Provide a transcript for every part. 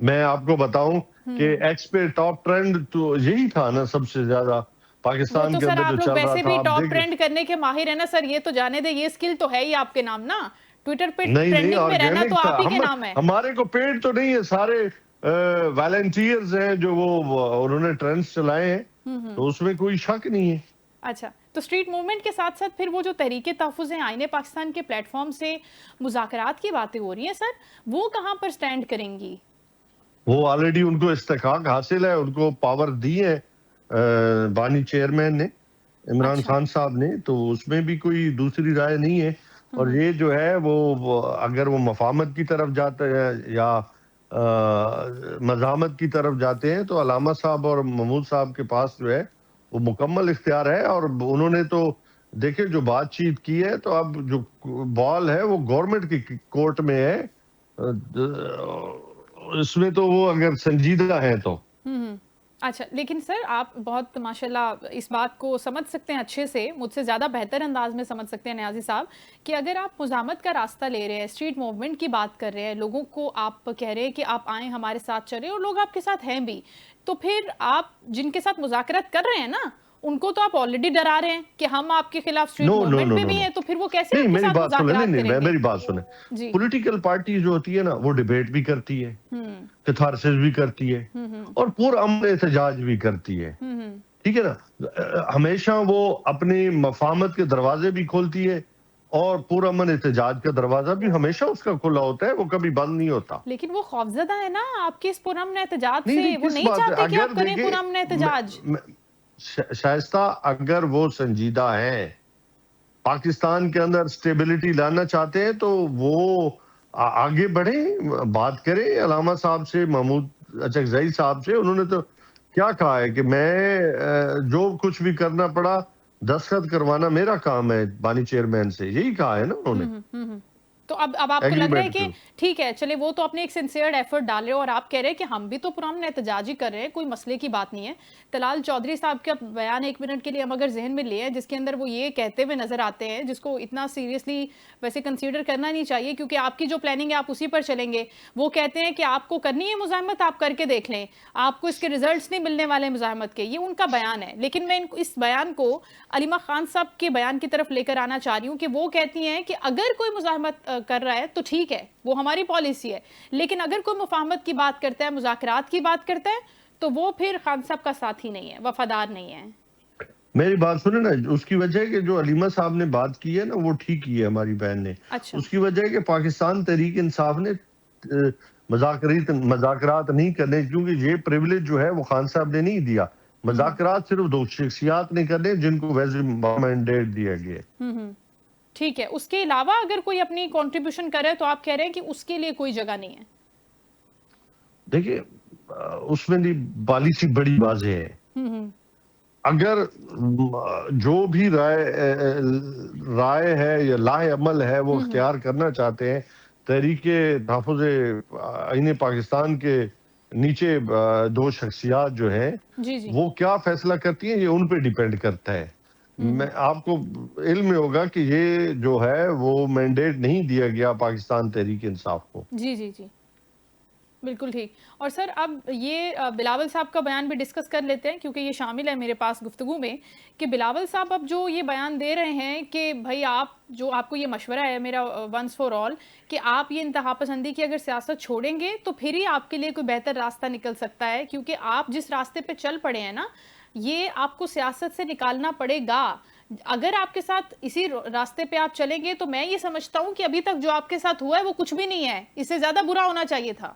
میں آپ کو بتاؤں کہ ایکس پہ ٹاپ ٹرینڈ تو یہی تھا نا سب سے زیادہ پاکستان کے اندر جو چل رہا تھا. آپ ٹاپ ٹرینڈ کرنے کے ماہر ہیں نا سر, یہ تو جانے دے, یہ اسکل تو ہے ہی آپ کے نام نا, ٹویٹر پہ ٹرینڈنگ میں رہنا تو آپ ہی کے نام ہے. ہمارے کو پیڈ تو نہیں ہے, سارے والنٹیئرز ہیں جو وہ انہوں نے ٹرینڈز چلائے ہیں, تو اس میں کوئی شک نہیں ہے. اچھا, تو اسٹریٹ موومنٹ کے ساتھ ساتھ پھر وہ جو تحریک تحفظ آئین پاکستان کے پلیٹ فارم سے مذاکرات کی باتیں ہو رہی ہیں سر, وہ کہاں پر سٹینڈ کریں گی؟ وہ آلریڈی ان کو استحقاق حاصل ہے, ان کو پاور دی ہے بانی چیئرمین نے, عمران خان صاحب نے, تو اس میں بھی کوئی دوسری رائے نہیں ہے. اور یہ جو ہے وہ اگر وہ مفاہمت کی طرف جاتے ہیں یا مزاحمت کی طرف جاتے ہیں تو علامہ صاحب اور محمود صاحب کے پاس جو ہے وہ مکمل اختیار ہے. اور انہوں نے تو دیکھیں جو بات چیت کی ہے, تو اب جو بال ہے وہ گورنمنٹ کی کورٹ میں ہے, اس میں تو وہ اگر سنجیدہ ہیں تو. اچھا, لیکن سر آپ بہت ماشاءاللہ اس بات کو سمجھ سکتے ہیں اچھے سے, مجھ سے زیادہ بہتر انداز میں سمجھ سکتے ہیں نیازی صاحب, کہ اگر آپ مزاحمت کا راستہ لے رہے ہیں, اسٹریٹ موومنٹ کی بات کر رہے ہیں, لوگوں کو آپ کہہ رہے ہیں کہ آپ آئیں ہمارے ساتھ چلیں, اور لوگ آپ کے ساتھ ہیں بھی, تو پھر آپ جن کے ساتھ مذاکرات کر رہے ہیں نا, ان کو تو آپ آلریڈی ڈرا رہے ہیں کہ ہم آپ کے خلاف اسٹریٹ موومنٹ میں بھی ہیں, تو پھر وہ کیسے آپ کے ساتھ مذاکرات کریں گے؟ میری بات سنیں, پولیٹیکل پارٹی جو ہوتی ہے نا وہ ڈیبیٹ بھی کرتی ہے, کتھارسس بھی کرتی ہے, اور پورا امن احتجاج بھی کرتی ہے, ٹھیک ہے نا. ہمیشہ وہ اپنی مفاہمت کے دروازے بھی کھولتی ہے, اور پورا امن احتجاج کا دروازہ بھی ہمیشہ اس کا کھلا ہوتا ہے, وہ کبھی بند نہیں ہوتا. لیکن وہ خوفزدہ ہے نا آپ کے اس پرامن احتجاج سے, وہ نہیں چاہتے کہ آپ کریں پرامن احتجاج. شائستہ, اگر وہ سنجیدہ ہیں, پاکستان کے اندر سٹیبلٹی لانا چاہتے ہیں, تو وہ آگے بڑھیں, بات کریں علامہ صاحب سے, محمود اچکزئی صاحب سے. انہوں نے تو کیا کہا ہے کہ میں جو کچھ بھی کرنا پڑا دستخط کروانا میرا کام ہے بانی چیئرمین سے, یہی کہا ہے نا انہوں نے. تو اب آپ کو لگ رہا ہے کہ ٹھیک ہے چلے وہ تو اپنے ایک سنسیئر ایفرٹ ڈال رہے ہیں, اور آپ کہہ رہے ہیں کہ ہم بھی تو پرامن احتجاج ہی کر رہے ہیں, کوئی مسئلے کی بات نہیں ہے. طلال چودھری صاحب کا بیان ایک منٹ کے لیے ہم اگر ذہن میں لے ہیں, جس کے اندر وہ یہ کہتے ہوئے نظر آتے ہیں, جس کو اتنا سیریسلی ویسے کنسیڈر کرنا نہیں چاہیے, کیونکہ آپ کی جو پلاننگ ہے آپ اسی پر چلیں گے. وہ کہتے ہیں کہ آپ کو کرنی ہے مزاحمت, آپ کر کے دیکھ لیں, آپ کو اس کے ریزلٹس نہیں ملنے والے مزاحمت کے, یہ ان کا بیان ہے. لیکن میں اس بیان کو علیمہ خان صاحب کے بیان کی طرف لے کر آنا چاہ رہی ہوں, کہ وہ کہتی ہیں کہ اگر کوئی مزاحمت کر رہا ہے تو ٹھیک ہے, وہ ہماری پالیسی ہے, لیکن اگر کوئی مفاہمت کی بات کرتا ہے, مذاکرات کی بات کرتا ہے, تو وہ پھر خان صاحب کا ساتھی نہیں ہے, وفادار نہیں ہے. میری بات سنیں نا, اس کی وجہ ہے کہ جو علیمہ صاحب نے بات کی ہے نا وہ ٹھیک کی ہے ہماری بہن نے. اس کی وجہ ہے کہ پاکستان تحریک انصاف نے مذاکرات نہیں کرنے, کیونکہ یہ پریولیج جو ہے وہ خان صاحب نے نہیں دیا. مذاکرات صرف دو شخصیات نے کرنے جن کو ویسے مینڈیٹ دیا گیا. ٹھیک ہے, اس کے علاوہ اگر کوئی اپنی کنٹریبیوشن کرے تو آپ کہہ رہے ہیں کہ اس کے لیے کوئی جگہ نہیں ہے. دیکھیں اس میں پالیسی بڑی واضح ہے. اگر جو بھی رائے ہے یا لاہ عمل ہے وہ اختیار کرنا چاہتے ہیں تحریک تحفظ آئین پاکستان کے نیچے دو شخصیات جو ہیں, وہ کیا فیصلہ کرتی ہیں یہ ان پہ ڈیپینڈ کرتا ہے. میں آپ کو علم میں ہوگا کہ یہ جو ہے وہ مینڈیٹ نہیں دیا گیا پاکستان تحریک انصاف کو. جی جی جی بالکل ٹھیک. اور سر اب یہ بلاول صاحب کا بیان بھی ڈسکس کر لیتے ہیں, کیونکہ یہ شامل ہے میرے پاس گفتگو میں, کہ بلاول صاحب اب جو یہ بیان دے رہے ہیں کہ بھائی آپ کو یہ مشورہ ہے میرا ونس فار آل, کہ آپ یہ انتہا پسندی کی اگر سیاست چھوڑیں گے تو پھر ہی آپ کے لیے کوئی بہتر راستہ نکل سکتا ہے, کیونکہ آپ جس راستے پہ چل پڑے ہیں نا, یہ آپ کو سیاست سے نکالنا پڑے گا. اگر آپ کے ساتھ اسی راستے پہ آپ چلیں گے تو میں یہ سمجھتا ہوں کہ ابھی تک جو آپ کے ساتھ ہوا ہے وہ کچھ بھی نہیں ہے, اس سے زیادہ برا ہونا چاہیے تھا.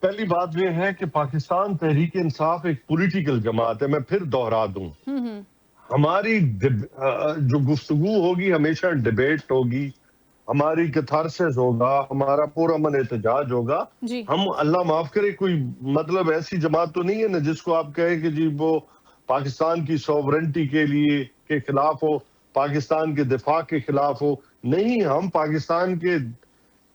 پہلی بات یہ ہے کہ پاکستان تحریک انصاف ایک پولیٹیکل جماعت ہے. میں پھر دوہرا دوں, ہماری جو گفتگو ہوگی ہمیشہ ڈیبیٹ ہوگی, ہماری کتھارسس ہوگا, ہمارا پورا من احتجاج ہوگا. ہم اللہ معاف کرے کوئی مطلب ایسی جماعت تو نہیں ہے نا جس کو آپ کہیں کہ جی وہ پاکستان کی سوورنٹی کے خلاف ہو, پاکستان کے دفاع کے خلاف ہو. نہیں, ہم پاکستان کے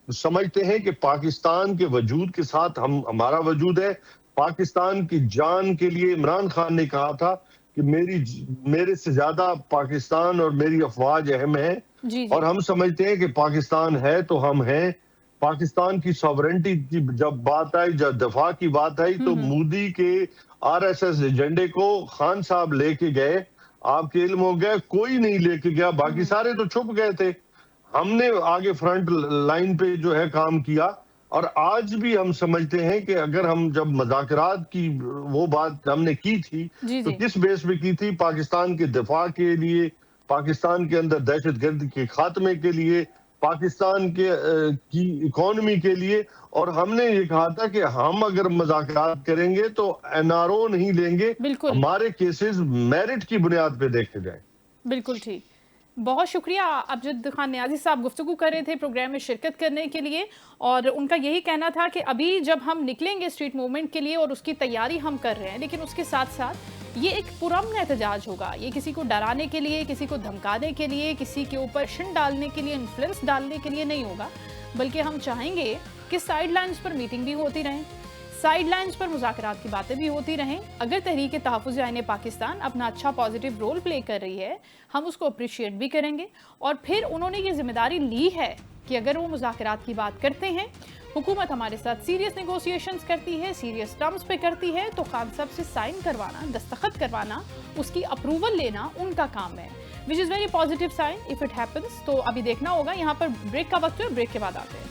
سمجھتے ہیں کہ پاکستان کے وجود کے ساتھ ہمارا وجود ہے. پاکستان کی جان کے لیے عمران خان نے کہا تھا کہ میرے سے زیادہ پاکستان اور میری افواج اہم ہے, اور ہم سمجھتے ہیں کہ پاکستان ہے تو ہم ہیں, پاکستان کی ساورنٹی کی جب بات آئی، جب دفاع کی بات آئی، تو مودی کے آر ایس ایس ایجنڈے کو خان صاحب لے کے گئے. آپ کے علم ہو گیا کوئی نہیں لے کے گیا، باقی سارے تو چھپ گئے تھے. ہم نے آگے فرنٹ لائن پہ جو ہے کام کیا. اور آج بھی ہم سمجھتے ہیں کہ اگر ہم جب مذاکرات کی وہ بات ہم نے کی تھی تو کس بیس پہ کی تھی؟ پاکستان کے دفاع کے لیے، پاکستان کے اندر دہشت گردی کے خاتمے کے لیے، پاکستان کے کی اکانومی کے لیے. اور ہم نے یہ کہا تھا کہ ہم اگر مذاکرات کریں گے تو این آر او نہیں لیں گے، ہمارے کیسز میرٹ کی بنیاد پہ دیکھے جائیں. بالکل ٹھیک. بہت شکریہ امجد خان نیازی صاحب گفتگو کر رہے تھے پروگرام میں شرکت کرنے کے لیے، اور ان کا یہی کہنا تھا کہ ابھی جب ہم نکلیں گے اسٹریٹ موومنٹ کے لیے اور اس کی تیاری ہم کر رہے ہیں، لیکن اس کے ساتھ ساتھ یہ ایک پرامن احتجاج ہوگا. یہ کسی کو ڈرانے کے لیے، کسی کو دھمکانے کے لیے، کسی کے اوپر شن ڈالنے کے لیے، انفلوئنس ڈالنے کے لیے نہیں ہوگا، بلکہ ہم چاہیں گے کہ سائیڈ لائنز پر میٹنگ بھی ہوتی رہیں، سائیڈ لائنز پر مذاکرات کی باتیں بھی ہوتی رہیں. اگر تحریک تحفظ آئین پاکستان اپنا اچھا پازیٹیو رول پلے کر رہی ہے، ہم اس کو اپریشیٹ بھی کریں گے. اور پھر انہوں نے یہ ذمہ داری لی ہے کہ اگر وہ مذاکرات کی بات کرتے ہیں، حکومت ہمارے ساتھ سیریس نیگوسیشنز کرتی ہے، سیریس ٹرمز پہ کرتی ہے، تو خان صاحب سے سائن کروانا، دستخط کروانا، اس کی اپروول لینا ان کا کام ہے. which is very positive sign if it happens. تو ابھی دیکھنا ہوگا. یہاں پر بریک کا وقت ہے، بریک کے بعد آتے ہیں.